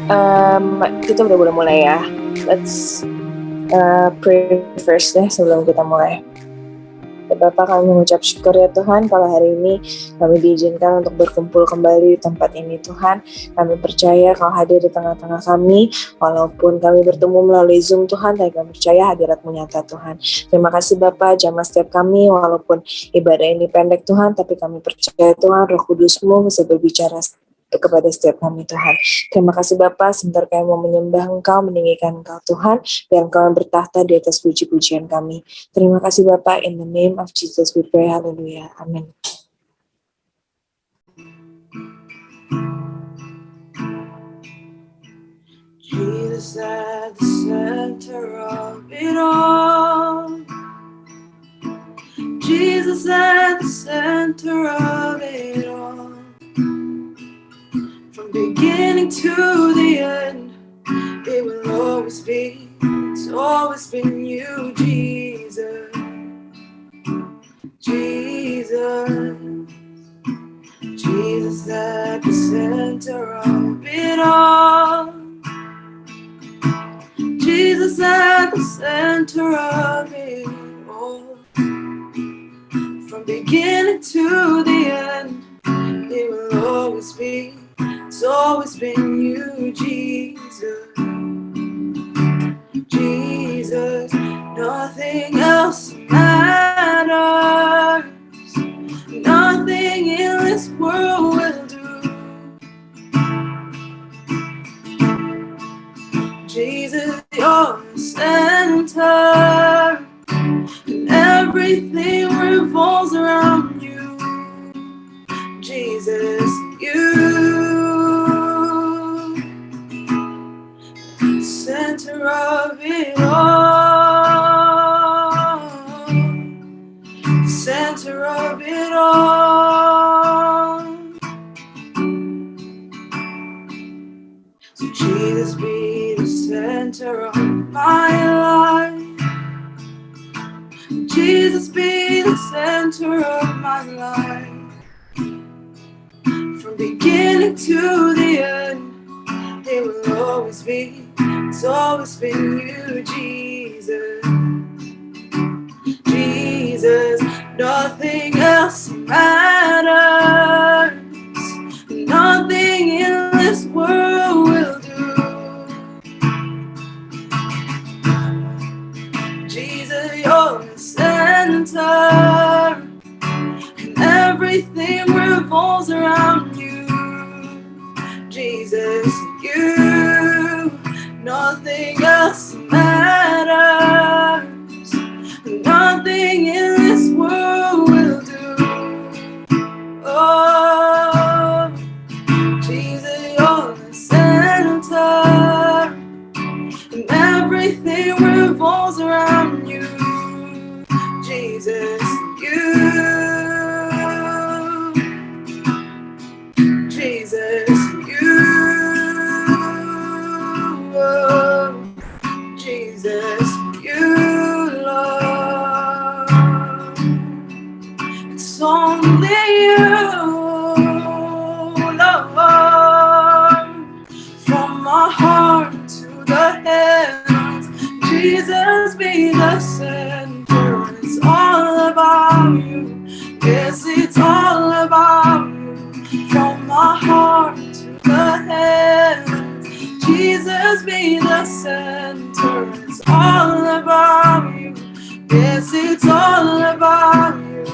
Kita udah boleh mulai ya. Let's pray first deh sebelum kita mulai. Bapak, kami mengucap syukur ya Tuhan kalau hari ini kami diizinkan untuk berkumpul kembali di tempat ini Tuhan. Kami percaya Kau hadir di tengah-tengah kami, walaupun kami bertemu melalui Zoom Tuhan, tapi kami percaya hadirat-Mu nyata Tuhan. Terima kasih Bapak, jamah setiap kami, walaupun ibadah ini pendek Tuhan, tapi kami percaya Tuhan Roh Kudus-Mu bisa berbicara kepada setiap kami Tuhan. Terima kasih Bapak, sebentar kami mau menyembah Engkau, meninggikan Engkau Tuhan, biar Engkau yang bertahta di atas puji-pujian kami. Terima kasih Bapak, in the name of Jesus we pray, haleluya, amin. Jesus at the center of it all. Jesus at the center of it all. From beginning to the end, it will always be, it's always been you, Jesus. Jesus, Jesus at the center of it all. Jesus at the center of it all. From beginning to the end, it will always be, it's always been you, Jesus. Jesus, nothing else matters. Nothing in this world will do. Jesus, you're the center, and everything revolves around you. Jesus, you, center of it all, center of it all. So Jesus, be the center of my life. Jesus, be the center of my life. From beginning to the end, it will always be, it's always been you, Jesus. Jesus, nothing else matters. Nothing in this world will do. Jesus, you're the center, and everything revolves around you. Jesus, you, nothing else matters. Nothing in this world will do. Oh, Jesus, you're the center, and everything revolves around you. Jesus, you, Jesus, you, oh, Jesus, you, Lord. It's only you, Lord. From my heart to the heavens, Jesus, be the center. It's all about you. Yes, it's all about you. From my heart to the heavens, Jesus, be the center. It's all about you. Yes, it's all about you.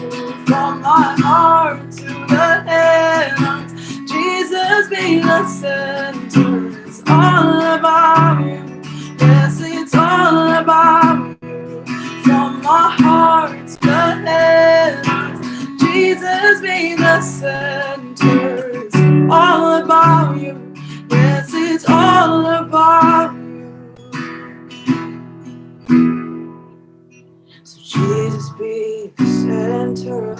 From my heart to the heavens, Jesus, be the center. It's all about you. Yes, it's all about you. From my heart to the heavens, Jesus, be the center. It's all about you. Yes, it's all about you. So Jesus, be the center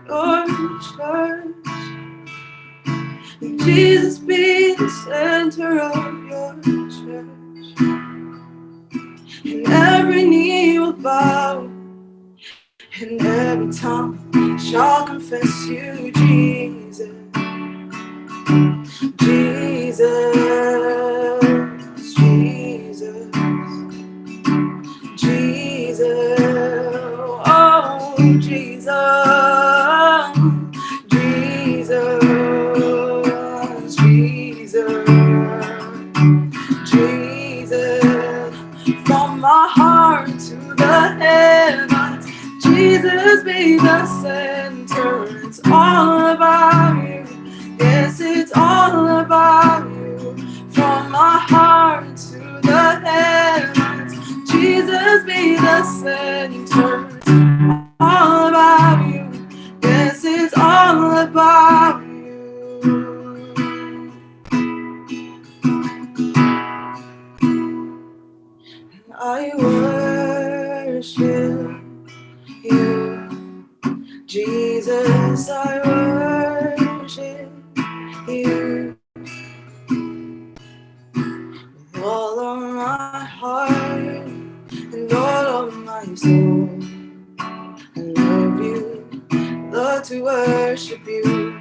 of your church. Jesus, be the center of your church. And every knee will bow, and every tongue shall confess you, Jesus. Jesus, From my heart to the heavens, Jesus be the center. It's all about you. Yes, it's all about you. From my heart to the heavens, Jesus be the center. It's all about you. Yes, it's all about you. I worship you, Jesus, I worship you with all of my heart and all of my soul. I love you, love to worship you.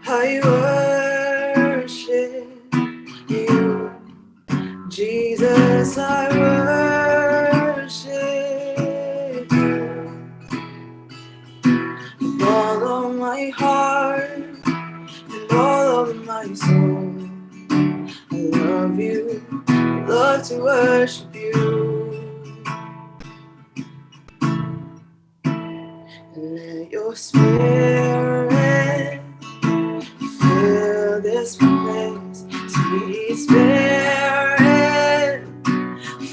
I worship you, Jesus, I worship you with all of my heart and all of my soul. I love you, love to worship you. And let your spirit fill this place, sweet spirit,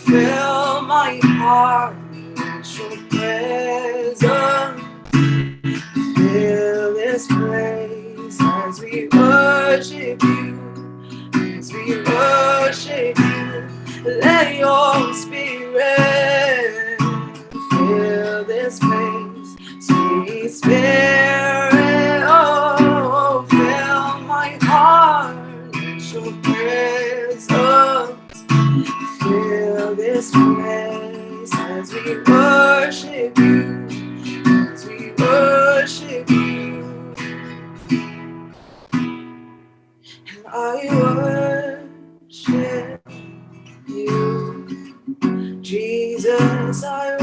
fill my heart with your presence. Fill this place as we worship you, as we worship you. Let your spirit fill this place, sweet spirit. Oh, fill my heart with your presence. Fill this place as we worship you, as we worship you. And I worship you, Jesus, I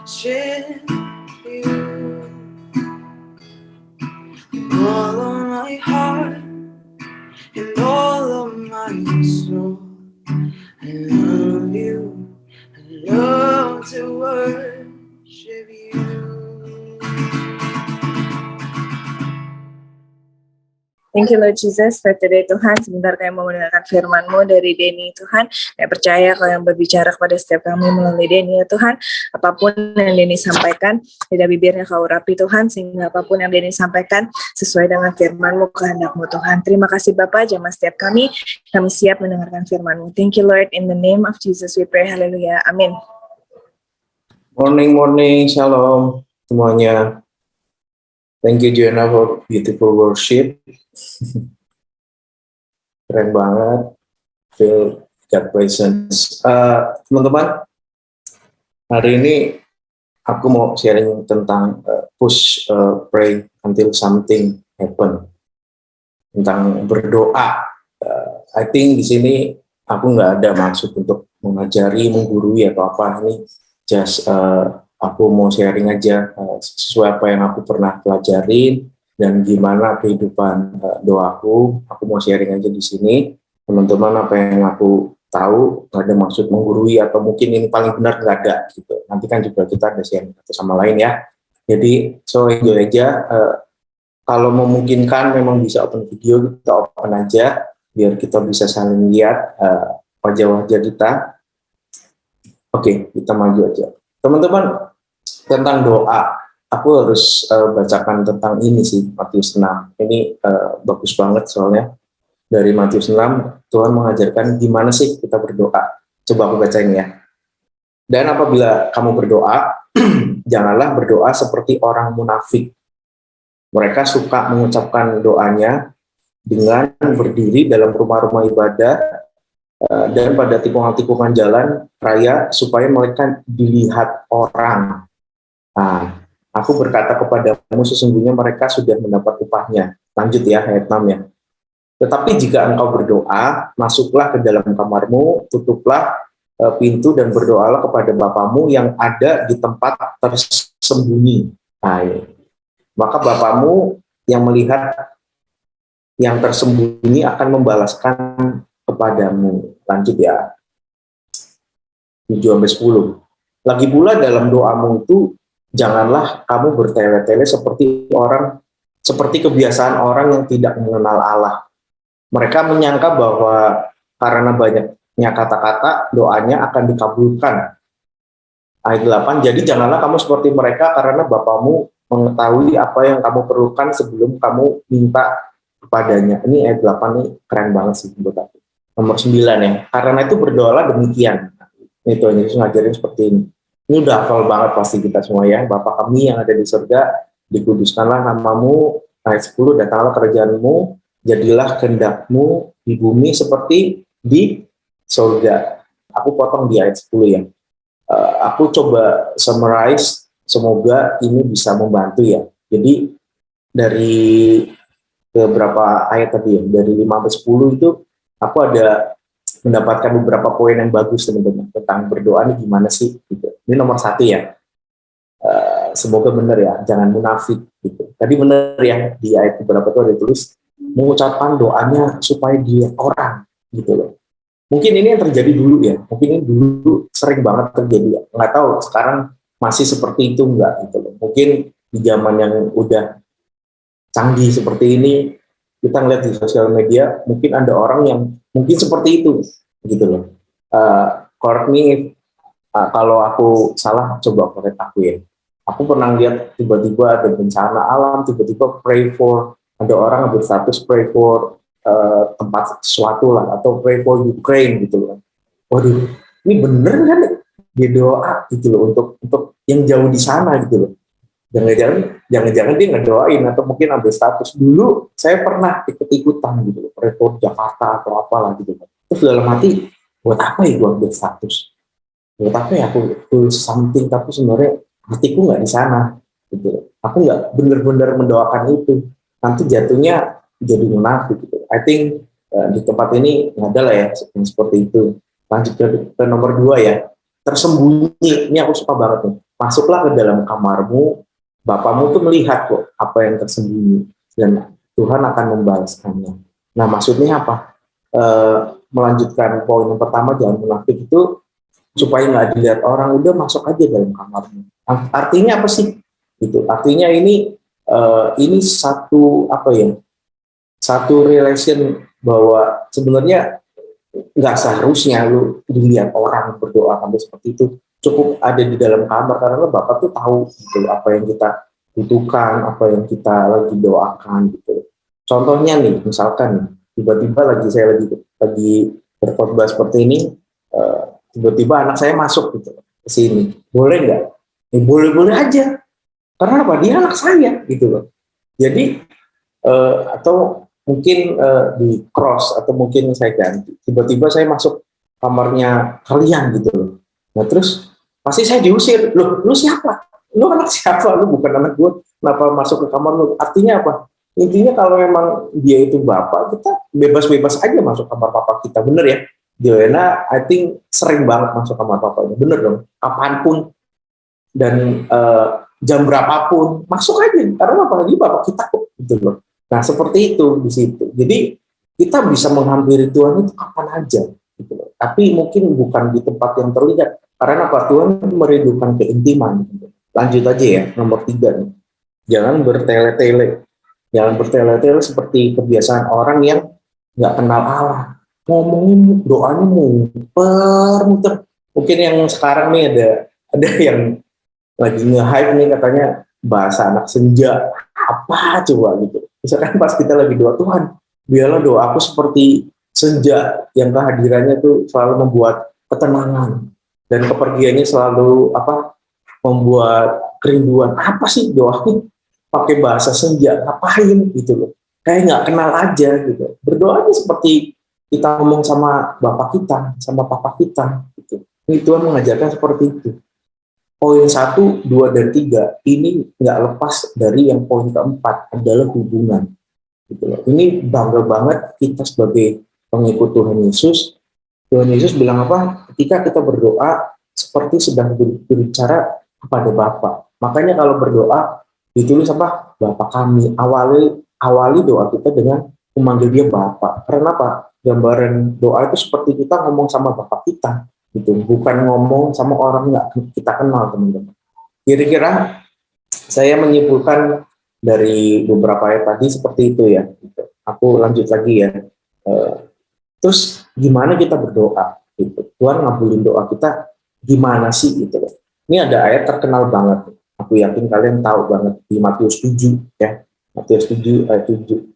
worship you with all of my heart and all of my soul. I love you, I love to worship you. Thank you Lord Jesus for today Tuhan. Sebentar kami mau mendengarkan firman-Mu dari Denny Tuhan. Kami percaya Kau yang berbicara kepada setiap kami melalui Denny ya Tuhan. Apapun yang Denny sampaikan, lidah bibirnya Kau urapi Tuhan, sehingga apapun yang Denny sampaikan sesuai dengan firman-Mu, kehendak-Mu Tuhan. Terima kasih Bapa, jamah setiap kami siap mendengarkan firman-Mu. Thank you Lord, in the name of Jesus we pray, haleluya, amin. Morning, shalom semuanya. Thank you Joanna for beautiful worship. Keren banget. Feel God presence. Teman-teman, hari ini aku mau sharing tentang push, pray until something happen. Tentang berdoa. I think di sini aku nggak ada maksud untuk mengajari, menggurui atau apa. Ini just aku mau sharing aja sesuai apa yang aku pernah pelajarin dan gimana kehidupan doaku. Aku mau sharing aja di sini, teman-teman, apa yang aku tahu. Nggak ada maksud menggurui atau mungkin ini paling benar, nggak ada gitu. Nanti kan juga kita ada sharing satu sama lain ya. Jadi so enjoy aja. Kalau memungkinkan memang bisa open video, kita open aja biar kita bisa saling lihat wajah-wajah kita. Oke, kita maju aja. Teman-teman, tentang doa, aku harus bacakan tentang ini sih, Matius 6. Ini bagus banget soalnya. Dari Matius 6, Tuhan mengajarkan gimana sih kita berdoa. Coba aku bacain ya. Dan apabila kamu berdoa, janganlah berdoa seperti orang munafik. Mereka suka mengucapkan doanya dengan berdiri dalam rumah-rumah ibadah dan pada tikungan-tikungan jalan raya supaya mereka dilihat orang. Nah, aku berkata kepadamu sesungguhnya mereka sudah mendapat upahnya. Lanjut ya, ayat 6 ya. Tetapi jika engkau berdoa, masuklah ke dalam kamarmu, tutuplah pintu dan berdoalah kepada Bapamu yang ada di tempat tersembunyi. Nah, maka Bapamu yang melihat yang tersembunyi akan membalaskan kepadamu. Lanjut ya. 7-10. Lagi pula dalam doamu itu janganlah kamu bertele-tele seperti kebiasaan orang yang tidak mengenal Allah. Mereka menyangka bahwa karena banyaknya kata-kata doanya akan dikabulkan. Ayat 8, jadi janganlah kamu seperti mereka karena Bapamu mengetahui apa yang kamu perlukan sebelum kamu minta kepadanya. Ini ayat 8 nih keren banget sih buat aku. Nomor 9 ya, karena itu berdoalah demikian. Itu Yesus ngajarin seperti ini. Ini udah hafal banget pasti kita semua ya. Bapa kami yang ada di surga, dikuduskanlah namamu. Ayat 10, datanglah kerajaanmu, jadilah kehendakmu di bumi seperti di surga. Aku potong di ayat 10 ya. Aku coba summarize, semoga ini bisa membantu ya. Jadi dari beberapa ayat tadi ya, dari 5-10 itu aku ada mendapatkan beberapa poin yang bagus teman-teman tentang berdoa ini gimana sih gitu. Ini nomor 1 ya, semoga benar ya, jangan munafik gitu. Tadi benar ya, di ayat beberapa itu ada tulis mengucapkan doanya supaya dilihat orang gitu loh. Mungkin ini yang terjadi dulu ya, mungkin ini dulu sering banget terjadi, nggak tahu sekarang masih seperti itu enggak gitu loh. Mungkin di zaman yang udah canggih seperti ini, kita ngeliat di sosial media, mungkin ada orang yang mungkin seperti itu gitu loh. Correct me kalau aku salah, coba correct aku ya. Aku pernah lihat tiba-tiba ada bencana alam, tiba-tiba pray for, ada orang berstatus pray for tempat sesuatu lah, atau pray for Ukraine gitu loh. Waduh, ini bener kan dia doa gitu loh untuk yang jauh di sana gitu loh. Jangan-jangan dia ngedoain atau mungkin ambil status. Dulu saya pernah ikut-ikutan gitu loh, pray for Jakarta atau apalah gitu loh. Terus dalam hati, buat apa ya gua ambil status? Buat apa ya aku tulis something tapi sebenarnya hatiku nggak di sana gitu loh. Aku nggak bener-bener mendoakan itu. Nanti jatuhnya jadi munafik gitu. I think di tempat ini nggak ada lah ya yang seperti itu. Lanjut ke nomor 2 ya, tersembunyi. Ini aku suka banget nih. Masuklah ke dalam kamarmu, Bapamu tuh melihat kok apa yang tersembunyi dan Tuhan akan membalaskannya. Nah maksudnya apa? Melanjutkan poin yang pertama, jangan munafik itu supaya nggak dilihat orang, udah masuk aja dalam kamarmu. Artinya apa sih? Gitu. Artinya ini satu apa ya? Satu relation bahwa sebenarnya nggak seharusnya lu dilihat orang berdoa sampai seperti itu. Cukup ada di dalam kamar karena Bapak tuh tahu gitu apa yang kita butuhkan, apa yang kita lagi doakan gitu. Contohnya nih, misalkan tiba-tiba saya lagi berkhotbah seperti ini, tiba-tiba anak saya masuk gitu ke sini, boleh nggak? Boleh-boleh aja, karena apa? Dia anak saya gitu loh. Jadi atau mungkin di cross atau mungkin saya ganti. Tiba-tiba saya masuk kamarnya kalian gitu loh. Nah terus pasti saya diusir. Loh, lu siapa? Lu anak siapa? Lu bukan anak gue. Kenapa masuk ke kamar lu? Artinya apa? Intinya kalau memang dia itu bapak, kita bebas-bebas aja masuk kamar papa kita. Bener ya? Joanna, I think sering banget masuk kamar papanya. Bener dong? Kapanpun dan jam berapapun masuk aja. Karena apalagi bapak kita kok gitu loh. Nah seperti itu di situ. Jadi kita bisa menghampiri Tuhan itu kapan aja, gitu loh. Tapi mungkin bukan di tempat yang terlihat. Karena apa? Tuhan merindukan keintiman. Gitu. Lanjut aja ya, nomor 3 nih. Jangan bertele-tele. Jangan bertele-tele seperti kebiasaan orang yang nggak kenal Allah. Ngomongin doanya muter-muter. Mungkin yang sekarang nih ada yang lagi nge-hype nih katanya bahasa anak senja. Apa coba gitu. Misalkan pas kita lagi doa, Tuhan, biarlah doa aku seperti senja yang kehadirannya tuh selalu membuat ketenangan dan kepergiannya selalu membuat kerinduan. Apa sih doaku pakai bahasa senja, ngapain gitu loh. Kayak nggak kenal aja gitu. Berdoanya seperti kita ngomong sama bapak kita, sama papa kita gitu. Ini Tuhan mengajarkan seperti itu. Poin 1, 2, dan 3 ini nggak lepas dari yang poin keempat adalah hubungan. Gitu loh. Ini bangga banget kita sebagai pengikut Tuhan Yesus. Tuhan Yesus bilang apa? Ketika kita berdoa seperti sedang berbicara kepada Bapa. Makanya kalau berdoa ditulis apa? Bapa kami. Awali doa kita dengan memanggil dia Bapak. Karena apa? Gambaran doa itu seperti kita ngomong sama Bapak kita, gitu. Bukan ngomong sama orang nggak kita kenal, teman-teman. Kira-kira saya menyimpulkan dari beberapa ayat tadi seperti itu ya. Gitu. Aku lanjut lagi ya. Terus gimana kita berdoa? Gitu. Tuhan ngabulin doa kita gimana sih? Gitu. Ini ada ayat terkenal banget. Aku yakin kalian tahu banget di Matius 7 ya. Matius 7 ayat 7.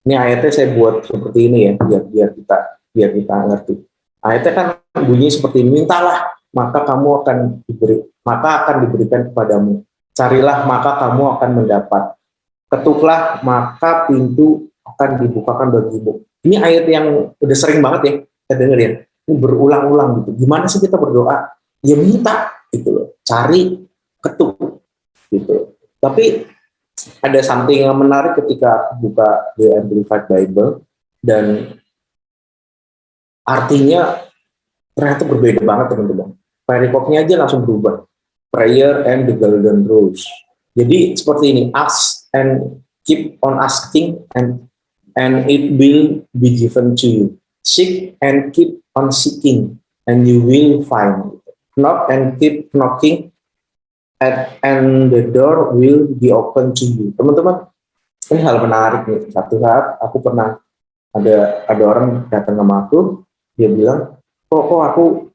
Ini ayatnya saya buat seperti ini ya, biar kita ngerti. Ayatnya kan bunyi seperti ini, mintalah maka akan diberikan kepadamu. Carilah maka kamu akan mendapat. Ketuklah maka pintu akan dibukakan bagimu. Ini ayat yang udah sering banget ya kita denger ya. Ini berulang-ulang gitu. Gimana sih kita berdoa? Ya minta gitu loh. Cari, ketuk gitu. Tapi ada something yang menarik ketika aku buka The Amplified Bible dan artinya ternyata berbeda banget, teman-teman. Perikopnya aja langsung berubah. Prayer and the golden rules. Jadi seperti ini, ask and keep on asking and it will be given to you. Seek and keep on seeking and you will find. Knock and keep knocking and the door will be open to you. Teman-teman, ini hal menarik nih. Satu saat aku pernah ada orang datang sama aku, dia bilang, kok aku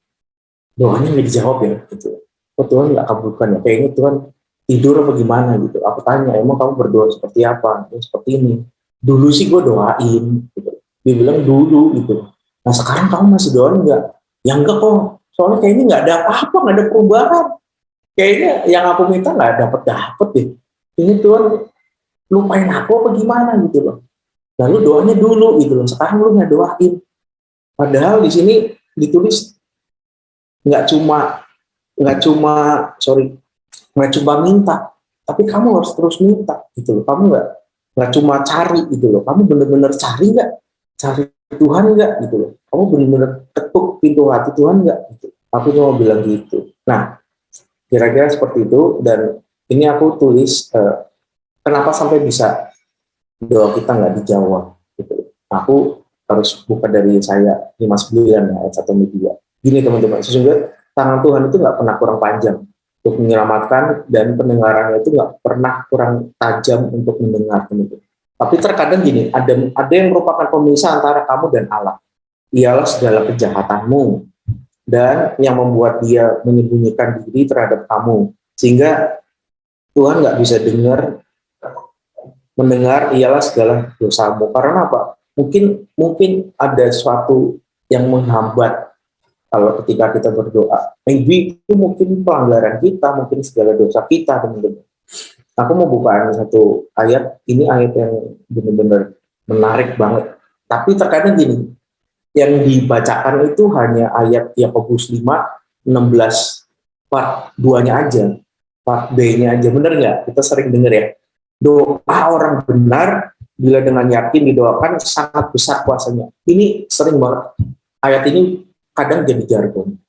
doanya nggak dijawab ya, gitu. Kok Tuhan nggak kabulkan ya? Kayaknya Tuhan tidur apa gimana gitu. Aku tanya, emang kamu berdoa seperti apa? Ya, seperti ini. Dulu sih gue doain, gitu. Dia bilang dulu gitu. Nah sekarang kamu masih doain nggak? Ya enggak kok. Soalnya kayaknya nggak ada apa-apa, nggak ada perubahan. Kayaknya yang aku minta nggak dapet deh. Ini Tuhan lupain aku apa gimana gitu loh. Lalu doanya dulu gitu loh. Sekarang lu nggak doain. Padahal di sini ditulis nggak cuma minta, tapi kamu harus terus minta gitu loh. Kamu nggak cuma cari gitu loh. Kamu bener-bener cari Tuhan nggak gitu loh. Kamu bener-bener ketuk pintu hati Tuhan nggak gitu. Aku cuma bilang gitu. Nah, kira-kira seperti itu. Dan ini aku tulis kenapa sampai bisa doa kita nggak dijawab gitu. Aku harus buka dari saya 59 ayat 1-2. Gini teman-teman, sesungguhnya tangan Tuhan itu nggak pernah kurang panjang untuk menyelamatkan dan pendengarannya itu nggak pernah kurang tajam untuk mendengar, teman-teman. Tapi terkadang gini, ada yang merupakan pemisah antara kamu dan Allah. Ialah segala kejahatanmu dan yang membuat dia menyembunyikan diri terhadap kamu sehingga Tuhan nggak bisa mendengar ialah segala dosamu. Karena apa? Mungkin ada sesuatu yang menghambat kalau ketika kita berdoa. Maybe itu mungkin pelanggaran kita, mungkin segala dosa kita, teman-teman. Aku mau bukaan satu ayat, ini ayat yang benar-benar menarik banget. Tapi terkadang gini, yang dibacakan itu hanya ayat Yakobus 5, 16, part 2-nya aja, part B-nya aja, bener nggak? Kita sering dengar ya, doa orang benar, bila dengan yakin didoakan, sangat besar kuasanya. Ini sering banget, ayat ini kadang jadi jargon,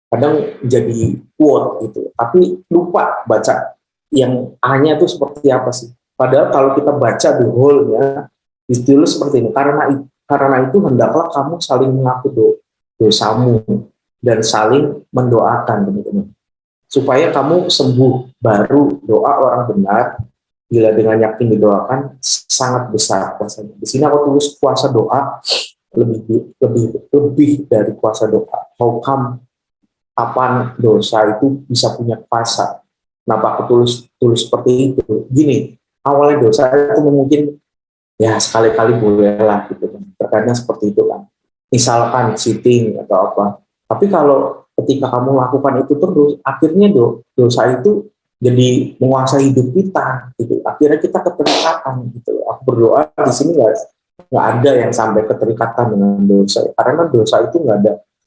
kadang jadi quote gitu, tapi lupa baca yang A-nya itu seperti apa sih. Padahal kalau kita baca the whole-nya, ditulis seperti ini, karena itu hendaklah kamu saling mengaku dosamu dan saling mendoakan, teman-teman, supaya kamu sembuh. Baru doa orang benar bila dengan yakin didoakan sangat besar kuasanya. Di sini aku tulis kuasa doa lebih dari kuasa doa. How come kapan dosa itu bisa punya kuasa? Kenapa aku tulis seperti itu? Gini, awalnya dosa itu mungkin ya sekali-kali bolehlah gitu kan. Terkadang seperti itu kan. Misalkan cheating atau apa. Tapi kalau ketika kamu lakukan itu terus, akhirnya dosa itu jadi menguasai hidup kita gitu. Akhirnya kita keterikatan gitu. Aku berdoa di sini nggak ada yang sampai keterikatan dengan dosa, karena dosa itu nggak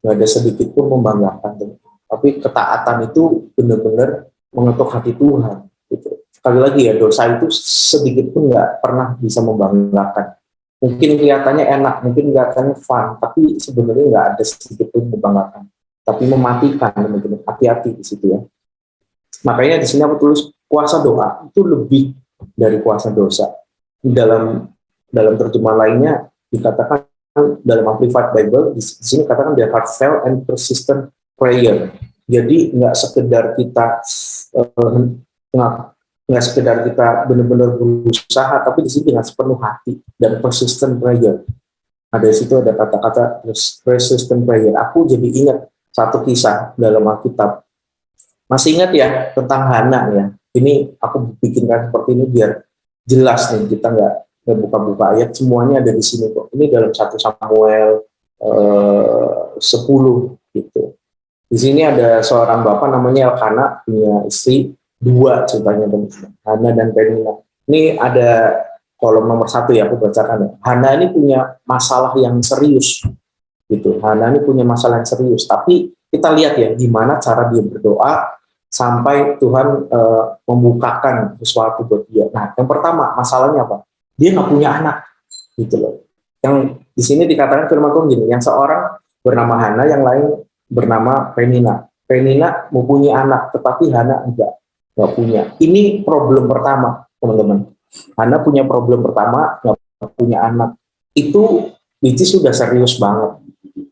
ada sedikit pun membanggakan. Tapi ketaatan itu benar-benar mengetuk hati Tuhan gitu. Sekali lagi ya, dosa itu sedikit pun nggak pernah bisa membanggakan. Mungkin kelihatannya enak, mungkin kelihatannya fun, tapi sebenarnya nggak ada sedikit pun membanggakan, tapi mematikan, teman-teman. Hati-hati di situ ya. Makanya di sini aku tulis kuasa doa itu lebih dari kuasa dosa. Dalam dalam terjemahan lainnya dikatakan dalam Amplified Bible di sini katakan dia heartfelt and persistent prayer. Jadi nggak sekedar kita nggak sekedar kita benar-benar berusaha, tapi di sini dengan sepenuh hati dan persistent prayer. Ada di situ ada kata-kata persistent prayer. Aku jadi ingat satu kisah dalam Alkitab. Masih ingat ya tentang Hana ya? Ini aku bikinkan seperti ini biar jelas nih, kita nggak buka-buka ayat, semuanya ada di sini kok. Ini dalam 1 Samuel 10 gitu. Di sini ada seorang bapak namanya Elkana, punya istri dua ceritanya, Hana dan Penina. Ini ada kolom nomor 1 ya, aku bacakan ya. Hana ini punya masalah yang serius gitu. Hana ini punya masalah yang serius, tapi kita lihat ya gimana cara dia berdoa sampai Tuhan membukakan sesuatu buat dia. Nah, yang pertama masalahnya apa? Dia nggak punya anak, gitu loh. Yang di sini dikatakan firman Tuhan gini, yang seorang bernama Hana, yang lain bernama Penina. Penina mempunyai anak, tetapi Hana nggak punya. Ini problem pertama, teman-teman. Hana punya problem pertama, nggak punya anak. Itu sudah serius banget.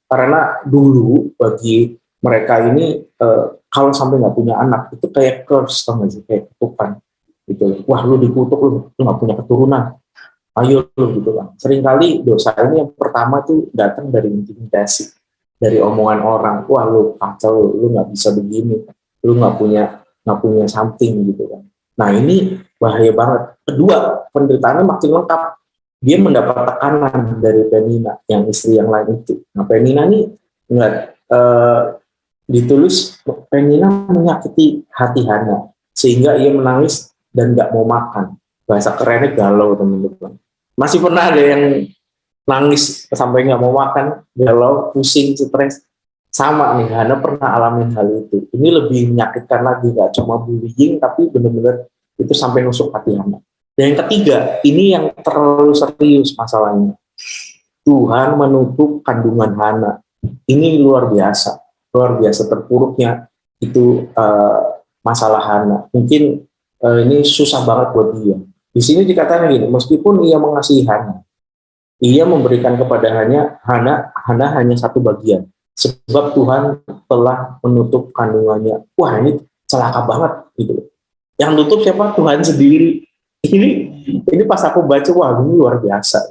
Karena dulu bagi mereka ini kalau sampai nggak punya anak itu kayak curse, tau gak sih, kayak kutukan gitu. Wah, lu dikutuk, lu nggak punya keturunan, ayo lu gitu kan. Seringkali dosa ini yang pertama tuh datang dari intimidasi, dari omongan orang. Wah, lu kacau, lu nggak bisa begini, lu nggak punya something gitu kan. Nah, ini bahaya banget. Kedua, penderitaannya makin lengkap. Dia mendapat tekanan dari Penina, yang istri yang lain itu. Nah, Penina nih nggak ditulis, Penina menyakiti hati Hana sehingga ia menangis dan nggak mau makan. Bahasa kerennya galau, teman-teman. Masih pernah ada yang nangis sampai nggak mau makan, galau, pusing, stres? Sama nih, Hana pernah alamin hal itu. Ini lebih menyakitkan lagi, nggak cuma bullying, tapi benar-benar itu sampai nusuk hati Hana. Dan yang ketiga, ini yang terlalu serius masalahnya. Tuhan menutup kandungan Hana. Ini luar biasa terpuruknya itu masalah Hana. Mungkin ini susah banget buat dia. Di sini dikatakan gini, meskipun ia mengasihi Hana, ia memberikan kepada Hana hanya satu bagian, sebab Tuhan telah menutup kandungannya. Wah, ini celaka banget gitu. Yang tutup siapa? Tuhan sendiri. Ini pas aku baca, wah, ini luar biasa.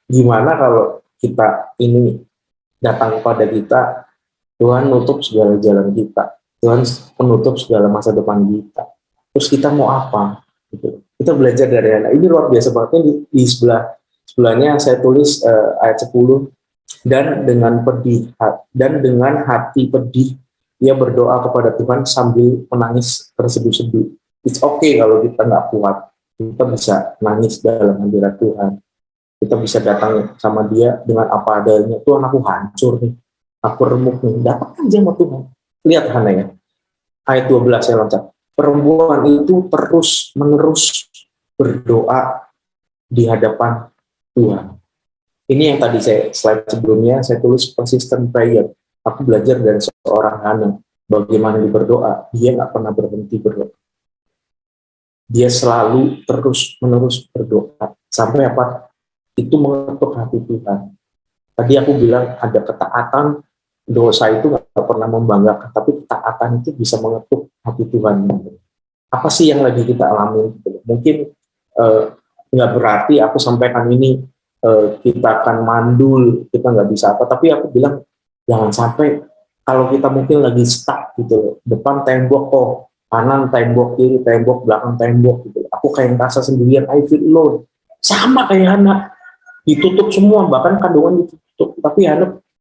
Gimana kalau kita ini datang kepada kita, Tuhan nutup segala jalan kita, Tuhan menutup segala masa depan kita. Terus kita mau apa? Gitu. Kita belajar dari Hana. Ini luar biasa banget. Di sebelahnya saya tulis ayat 10, dan dengan hati pedih ia berdoa kepada Tuhan sambil menangis terseduh-seduh. It's okay kalau kita nggak kuat, kita bisa nangis dalam hadirat Tuhan. Kita bisa datang sama dia dengan apa adanya. Tuhan, aku hancur nih, aku remuk nih, datang aja sama Tuhan. Lihat Hana ya, ayat 12 saya loncat. Perempuan itu terus menerus berdoa di hadapan Tuhan. Ini yang tadi slide sebelumnya saya tulis persistent prayer. Aku belajar dari seorang Hana bagaimana dia berdoa. Dia nggak pernah berhenti berdoa. Dia selalu terus menerus berdoa sampai apa? Itu mengetuk hati Tuhan. Tadi aku bilang ada ketaatan, dosa itu nggak pernah membanggakan, tapi ketaatan itu bisa mengetuk hati Tuhan. Apa sih yang lagi kita alami? Mungkin nggak berarti aku sampaikan ini kita akan mandul, kita nggak bisa apa, tapi aku bilang jangan sampai kalau kita mungkin lagi stuck gitu, depan tembok, kanan tembok, kiri tembok, belakang tembok gitu. Aku kayak merasa sendirian, I feel alone. Sama kayak Hana, ditutup semua, bahkan kandungan ditutup. Tapi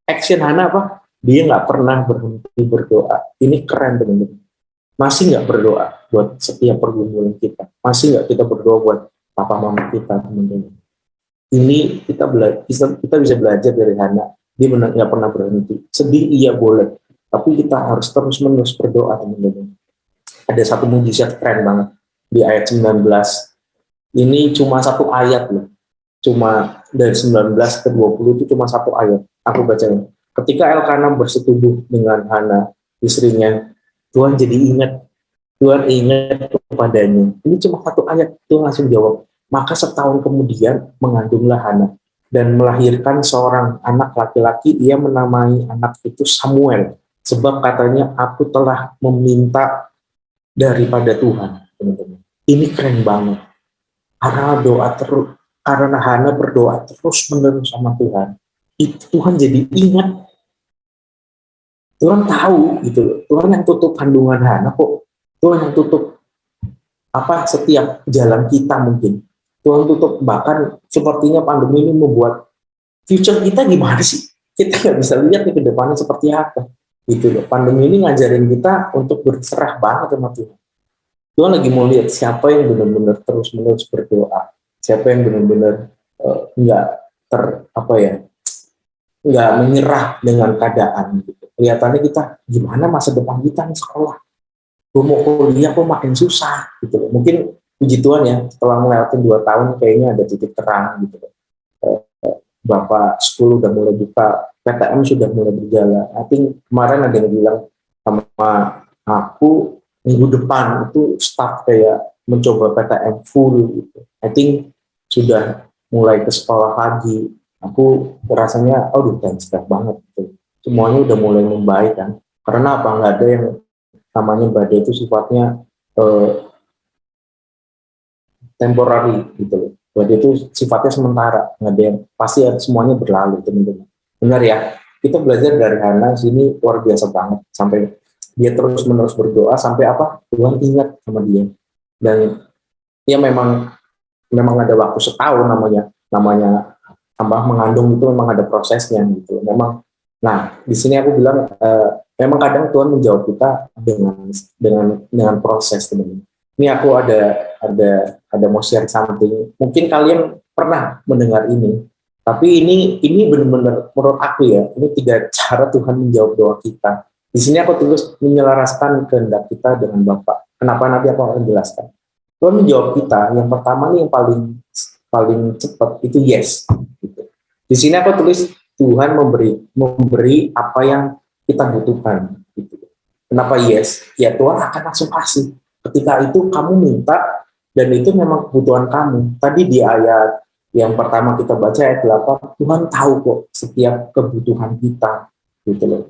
action Hana apa? Dia nggak pernah berhenti berdoa. Ini keren, teman-teman. Masih nggak berdoa buat setiap pergumulan kita? Masih nggak kita berdoa buat papa mama kita, teman-teman? Ini kita bisa belajar dari Hana. Dia nggak pernah berhenti. Sedih iya boleh, tapi kita harus terus-menerus berdoa, teman-teman. Ada satu mujizat keren banget di ayat 19. Ini cuma satu ayat loh. Cuma dari 19 ke 20 itu cuma satu ayat. Aku bacain. Ketika Elkana bersetubuh dengan Hana, istrinya, Tuhan jadi ingat. Tuhan ingat kepadanya. Ini cuma satu ayat. Tuhan langsung jawab. Maka setahun kemudian mengandunglah Hana dan melahirkan seorang anak laki-laki. Ia menamai anak itu Samuel, sebab katanya aku telah meminta daripada Tuhan. Teman-teman, ini keren banget karena karena Hana berdoa terus menerus sama Tuhan. Itu Tuhan jadi ingat, Tuhan tahu gitu loh. Tuhan yang tutup kandungan Hana kok. Tuhan yang tutup setiap jalan kita mungkin. Tuhan tutup, bahkan sepertinya pandemi ini membuat future kita gimana sih? Kita nggak bisa lihat nih ke depannya seperti apa. Gitu loh. Pandemi ini ngajarin kita untuk berserah banget sama Tuhan. Tuhan lagi mau lihat siapa yang benar-benar terus-menerus berdoa, siapa yang benar-benar nggak nggak menyerah dengan keadaan. Gitu. Kelihatannya kita gimana masa depan kita nih sekolah, gue mau kuliah kok makin susah gitu loh. Mungkin puji Tuhan ya, setelah ngelewatin 2 tahun kayaknya ada titik terang gitu loh. Bapak sekolah udah mulai buka, PTM sudah mulai berjalan. I think kemarin ada yang bilang sama aku minggu depan itu start kayak mencoba PTM full gitu. I think sudah mulai ke sekolah lagi. Aku rasanya thanks banget gitu. Semuanya udah mulai membaik kan. Karena apa? Nggak ada yang namanya badai itu sifatnya temporary gitu loh. Badai itu sifatnya sementara, nggak ada yang pasti semuanya berlalu, teman-teman. Benar ya, kita belajar dari Hana sini luar biasa banget, sampai dia terus-menerus berdoa sampai Tuhan ingat sama dia. Dan ya memang ada waktu setahun namanya mengandung itu memang ada prosesnya gitu. Memang, nah di sini aku bilang memang kadang Tuhan menjawab kita dengan proses, teman-teman. Ini aku ada mau share something. Mungkin kalian pernah mendengar ini, tapi ini benar-benar menurut aku ya, ini 3 cara Tuhan menjawab doa kita. Di sini aku tulis menyelaraskan kehendak kita dengan Bapa. Kenapa nanti aku akan jelaskan. Tuhan menjawab kita. Yang pertama nih yang paling cepat itu yes. Gitu. Di sini aku tulis Tuhan memberi apa yang kita butuhkan. Gitu. Kenapa yes? Ya Tuhan akan langsung kasih. Ketika itu kamu minta dan itu memang kebutuhan kamu. Tadi di ayat yang pertama kita baca ayat 8, Tuhan tahu kok setiap kebutuhan kita, gitu loh.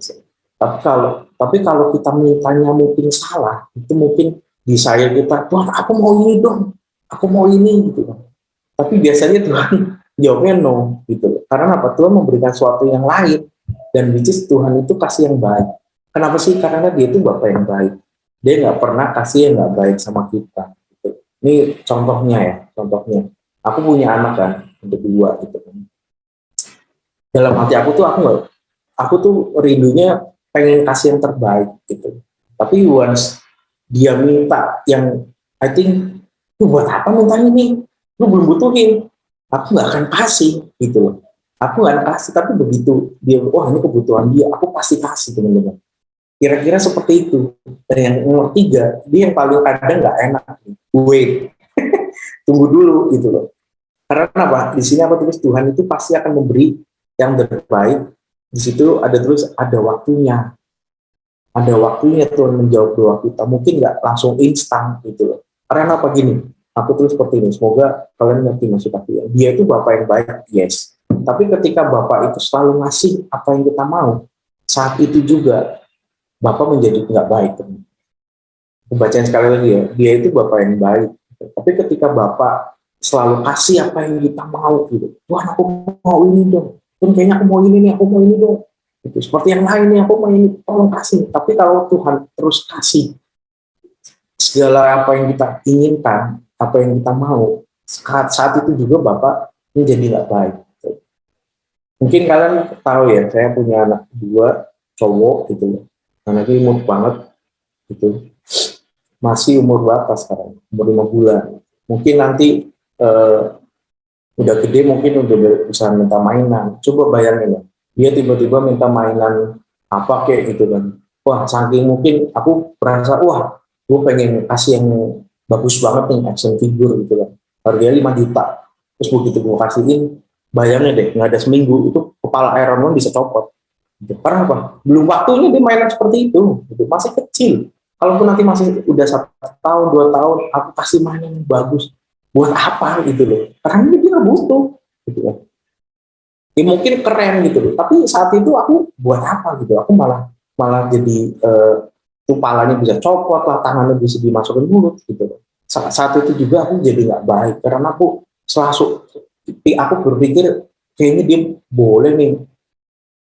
Tapi kalau kita mintanya mungkin salah, itu mungkin di saya kita, Tuhan aku mau ini dong, aku mau ini gitu loh. Tapi biasanya Tuhan jawabnya no, gitu loh. Karena apa? Tuhan memberikan sesuatu yang lain, dan which is Tuhan itu kasih yang baik. Kenapa sih? Karena dia itu Bapa yang baik. Dia nggak pernah kasih yang nggak baik sama kita. Gitu. Ini contohnya. Aku punya anak kan, ada 2 gitu kan. Dalam hati aku tuh rindunya pengen kasih yang terbaik gitu. Tapi once dia minta yang I think, lu buat apa minta ini? Lu belum butuhin. Aku nggak akan kasih gitu loh. Aku nggak akan kasih, tapi begitu dia, wah ini kebutuhan dia, aku pasti kasih, teman-teman. Kira-kira seperti itu. Dan yang nomor 3, dia yang paling kadang nggak enak. Wait, tunggu dulu gitu loh. Karena apa? Di sini aku tulis Tuhan itu pasti akan memberi yang terbaik. Di situ ada waktunya. Ada waktunya Tuhan menjawab doa kita. Mungkin nggak langsung instan gitu loh. Karena apa gini? Aku tulis seperti ini. Semoga kalian ngerti maksud aku. Dia itu Bapak yang baik, yes. Tapi ketika Bapak itu selalu ngasih apa yang kita mau, saat itu juga Bapak menjadi nggak baik. Aku bacain sekali lagi ya. Dia itu Bapak yang baik. Tapi ketika Bapak selalu kasih apa yang kita mau gitu, Tuhan aku mau ini dong, Tuhan kayaknya aku mau ini nih, aku mau ini dong. Itu seperti yang lain nih, aku mau ini, tolong kasih. Tapi kalau Tuhan terus kasih segala apa yang kita inginkan, apa yang kita mau, saat itu juga Bapak menjadi nggak baik. Mungkin kalian tahu ya, saya punya anak 2 cowok gitu, anaknya imut banget gitu, masih umur berapa sekarang? Umur 5 bulan. Mungkin nanti udah gede, mungkin udah bisa minta mainan. Coba bayangin ya, dia tiba-tiba minta mainan apa kayak gitu kan. Wah, saking mungkin aku merasa, wah, gue pengen kasih yang bagus banget nih, action figure gitu kan. Harganya 5 juta. Terus begitu gue kasihin, bayangin deh, nggak ada seminggu, itu kepala Iron Man bisa copot. Gitu. Karena apa? Belum waktunya dia mainan seperti itu. Gitu. Masih kecil. Kalaupun nanti masih udah 1 tahun, 2 tahun, aku kasih mainan yang bagus. buat apa gitu loh, karena dia nggak butuh gitu kan. Ya mungkin keren gitu loh, tapi saat itu aku buat apa gitu, aku malah malah jadi kepalanya bisa copot lah, tangannya bisa dimasukin mulut gitu loh. Saat itu juga aku jadi nggak baik, karena aku aku berpikir kayaknya dia boleh nih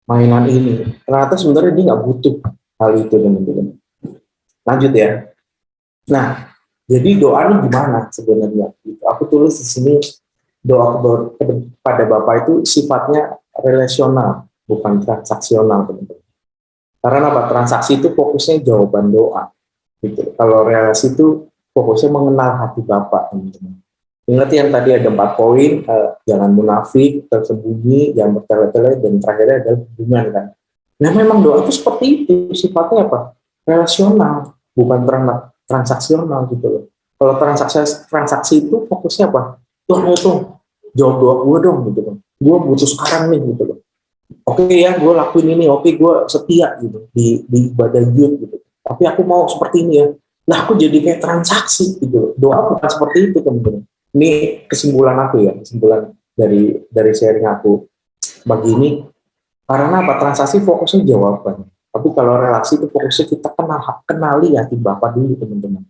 mainan ini, ternyata sebenarnya dia nggak butuh hal itu teman-teman. Lanjut ya. Nah, jadi doa ini gimana sebenarnya? Gitu. Aku tulis di sini doa kepada Bapak itu sifatnya relasional, bukan transaksional, teman-teman. Karena apa? Transaksi itu fokusnya jawaban doa. Gitu. Kalau relasi itu fokusnya mengenal hati Bapak, teman-teman. Ingat yang tadi ada 4 poin, jangan munafik, tersembunyi, jangan bertele-tele, dan terakhirnya adalah hubungan kan. Nah memang doa itu seperti itu, sifatnya apa? Relasional, bukan transaksional gitu loh. Kalau transaksi itu fokusnya apa? Tuhan itu jawab doa gue dong gitu loh. Gue butuh sekarang nih gitu loh. Oke ya, gue lakuin ini, oke gue setia gitu di ibadah youth gitu. Tapi aku mau seperti ini ya. Nah aku jadi kayak transaksi gitu loh. Doa bukan seperti itu teman-teman. Ini kesimpulan aku ya, kesimpulan dari sharing aku. Bagi ini, karena apa? Transaksi fokusnya jawaban. Tapi kalau relasi itu fokusnya kita kenali hati Bapak dulu teman-teman.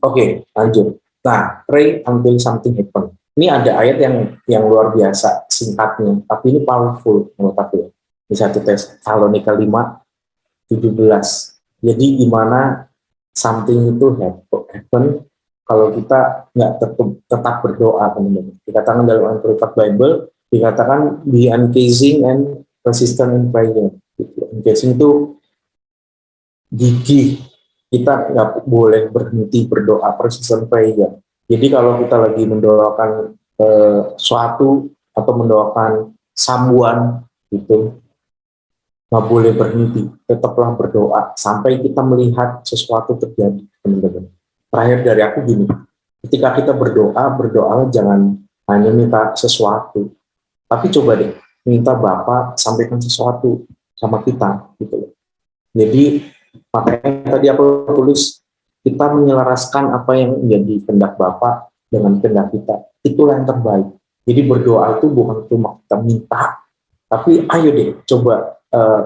Oke, lanjut. Nah, pray until something happen. Ini ada ayat yang luar biasa singkatnya, tapi ini powerful menurut aku ya. Di 1 Tesalonika 5:17. Jadi gimana something itu happen kalau kita nggak tetap berdoa, teman-teman. Dikatakan dalam Amplified Bible, dikatakan be engaging and persistent in prayer. Engaging itu gigih, kita nggak boleh berhenti berdoa, persistent prayer. Jadi kalau kita lagi mendoakan suatu atau mendoakan someone gitu, nggak boleh berhenti, tetaplah berdoa sampai kita melihat sesuatu terjadi, teman-teman. Terakhir dari aku gini, ketika kita berdoa jangan hanya minta sesuatu, tapi coba deh minta Bapak sampaikan sesuatu sama kita gitu loh. Jadi makanya tadi aku tulis, kita menyelaraskan apa yang menjadi kehendak Bapak dengan kehendak kita, itulah yang terbaik. Jadi berdoa itu bukan cuma kita minta, tapi ayo deh coba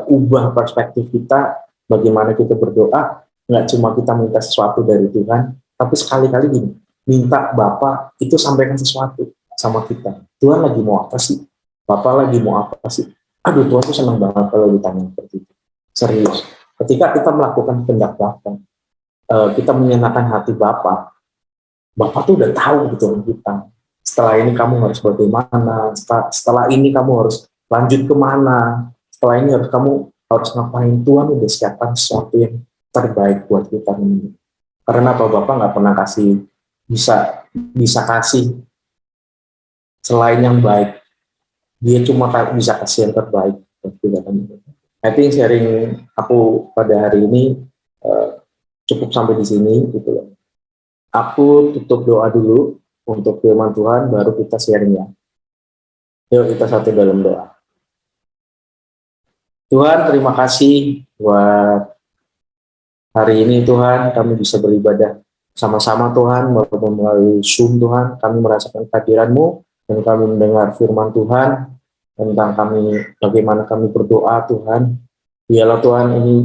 ubah perspektif kita, bagaimana kita berdoa, nggak cuma kita minta sesuatu dari Tuhan, tapi sekali-kali gini, minta Bapak itu sampaikan sesuatu sama kita. Tuhan lagi mau apa sih? Bapak lagi mau apa sih? Aduh, Tuhan tuh senang banget kalau ditanya seperti itu. Serius. Ketika kita melakukan kehendak Bapak, kita menyenangkan hati Bapak, Bapak tuh udah tahu gitu kita. Setelah ini kamu harus bagaimana, setelah ini kamu harus lanjut kemana, setelah ini kamu harus ngapain. Tuhan udah siapkan sesuatu yang terbaik buat kita ini. Karena Bapak nggak pernah bisa kasih selain yang baik. Dia cuma bisa kasih yang terbaik buat kita. I think sharing aku pada hari ini cukup sampai di sini gitu loh. Aku tutup doa dulu untuk firman Tuhan, baru kita sharing ya. Yuk kita satu dalam doa. Tuhan, terima kasih buat hari ini Tuhan, kami bisa beribadah sama-sama Tuhan, melalui Zoom Tuhan, kami merasakan kehadiran-Mu, dan kami mendengar firman Tuhan, tentang bagaimana kami berdoa Tuhan. Biarlah Tuhan ini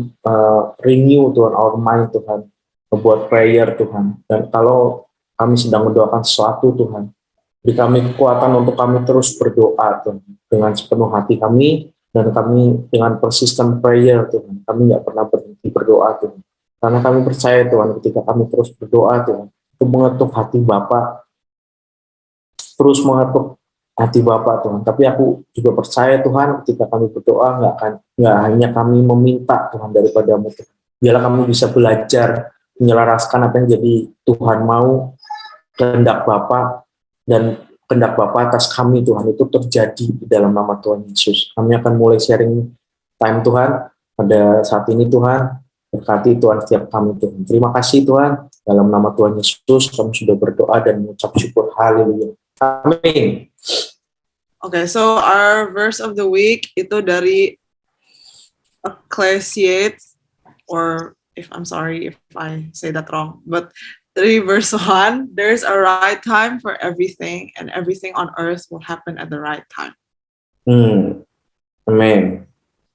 renew Tuhan our mind Tuhan, membuat prayer Tuhan. Dan kalau kami sedang mendoakan sesuatu Tuhan, beri kami kekuatan untuk kami terus berdoa Tuhan, dengan sepenuh hati kami, dan kami dengan persistent prayer Tuhan. Kami nggak pernah berhenti berdoa Tuhan. Karena kami percaya Tuhan, ketika kami terus berdoa Tuhan, itu mengetuk hati Bapa, terus mengetuk hati Bapak Tuhan. Tapi aku juga percaya Tuhan, ketika kami berdoa nggak hanya kami meminta Tuhan daripada-Mu Tuhan. Biarlah kami bisa belajar menyelaraskan apa yang jadi Tuhan mau, kehendak Bapak dan kehendak Bapak atas kami Tuhan itu terjadi di dalam nama Tuhan Yesus. Kami akan mulai sharing time Tuhan pada saat ini Tuhan. Berkati Tuhan setiap kami Tuhan. Terima kasih Tuhan, dalam nama Tuhan Yesus kami sudah berdoa dan mengucap syukur. Haleluya. Amin. Okay, so our verse of the week itu dari Ecclesiastes, or if I'm sorry if I say that wrong, but 3 verse 1, there's a right time for everything, and everything on earth will happen at the right time. Amin.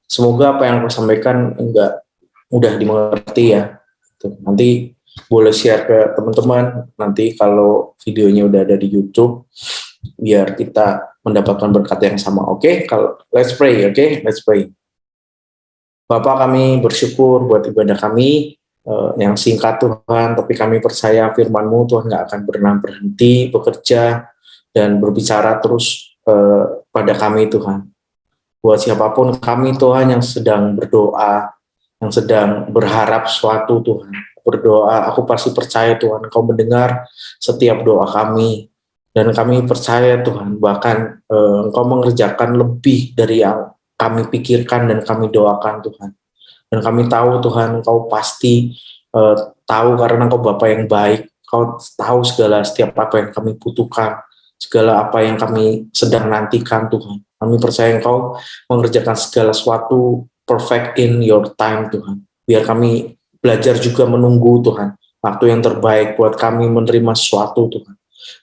Semoga apa yang aku sampaikan enggak mudah dimengerti ya. Nanti boleh share ke teman-teman. Nanti kalau videonya udah ada di YouTube, biar kita mendapatkan berkat yang sama. Oke? Kalau let's pray, oke? Let's pray. Bapak, kami bersyukur buat ibadah kami yang singkat Tuhan, tapi kami percaya firman-Mu Tuhan nggak akan pernah berhenti bekerja dan berbicara terus pada kami Tuhan. Buat siapapun kami Tuhan yang sedang berdoa, yang sedang berharap sesuatu Tuhan, berdoa, aku pasti percaya Tuhan Engkau mendengar setiap doa kami, dan kami percaya Tuhan bahkan Engkau mengerjakan lebih dari yang kami pikirkan dan kami doakan Tuhan. Dan kami tahu Tuhan Engkau pasti tahu karena Engkau Bapa yang baik, Engkau tahu segala setiap apa yang kami butuhkan, segala apa yang kami sedang nantikan Tuhan. Kami percaya Engkau mengerjakan segala sesuatu perfect in your time Tuhan. Biar kami belajar juga menunggu Tuhan, waktu yang terbaik buat kami menerima sesuatu Tuhan.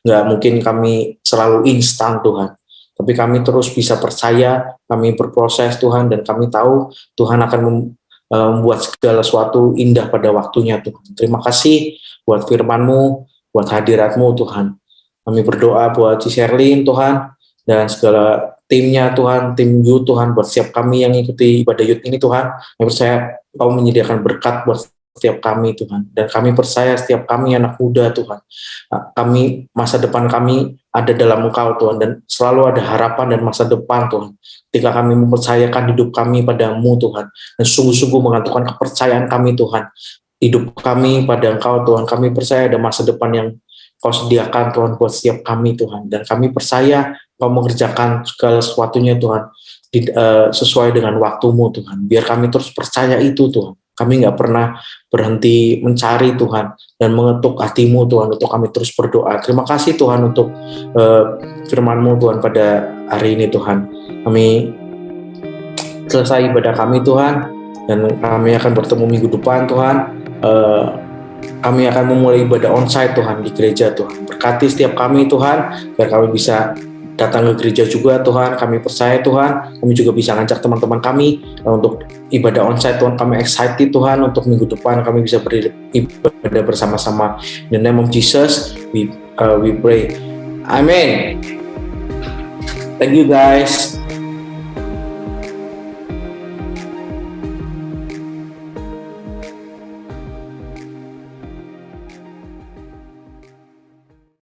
Nggak mungkin kami selalu instan Tuhan, tapi kami terus bisa percaya, kami berproses Tuhan, dan kami tahu Tuhan akan membuat segala sesuatu indah pada waktunya Tuhan. Terima kasih buat firman-Mu, buat hadirat-Mu Tuhan. Kami berdoa buat Ci Sherlyn Tuhan, dan segala timnya Tuhan, tim youth Tuhan, buat setiap kami yang ikuti ibadah youth ini Tuhan. Kami percaya Kau menyediakan berkat buat setiap kami Tuhan, dan kami percaya setiap kami anak muda Tuhan, kami masa depan kami ada dalam Engkau Tuhan, dan selalu ada harapan dan masa depan Tuhan ketika kami mempercayakan hidup kami padamu Tuhan, dan sungguh-sungguh mengantungkan kepercayaan kami Tuhan, hidup kami pada Engkau Tuhan. Kami percaya ada masa depan yang Kau sediakan Tuhan buat setiap kami Tuhan, dan kami percaya Kau mengerjakan segala sesuatunya Tuhan sesuai dengan waktu-Mu Tuhan. Biar kami terus percaya itu Tuhan. Kami nggak pernah berhenti mencari Tuhan dan mengetuk hati-Mu Tuhan untuk kami terus berdoa. Terima kasih Tuhan untuk firman-Mu Tuhan pada hari ini Tuhan. Kami selesai ibadah kami Tuhan, dan kami akan bertemu minggu depan Tuhan. Kami akan memulai ibadah onsite Tuhan di gereja Tuhan. Berkati setiap kami Tuhan, biar kami bisa datang ke gereja juga Tuhan. Kami percaya Tuhan, kami juga bisa ngajak teman-teman kami untuk ibadah onsite Tuhan. Kami excited Tuhan untuk minggu depan kami bisa beribadah bersama-sama. In the name of Jesus we pray. Amen. Thank you guys.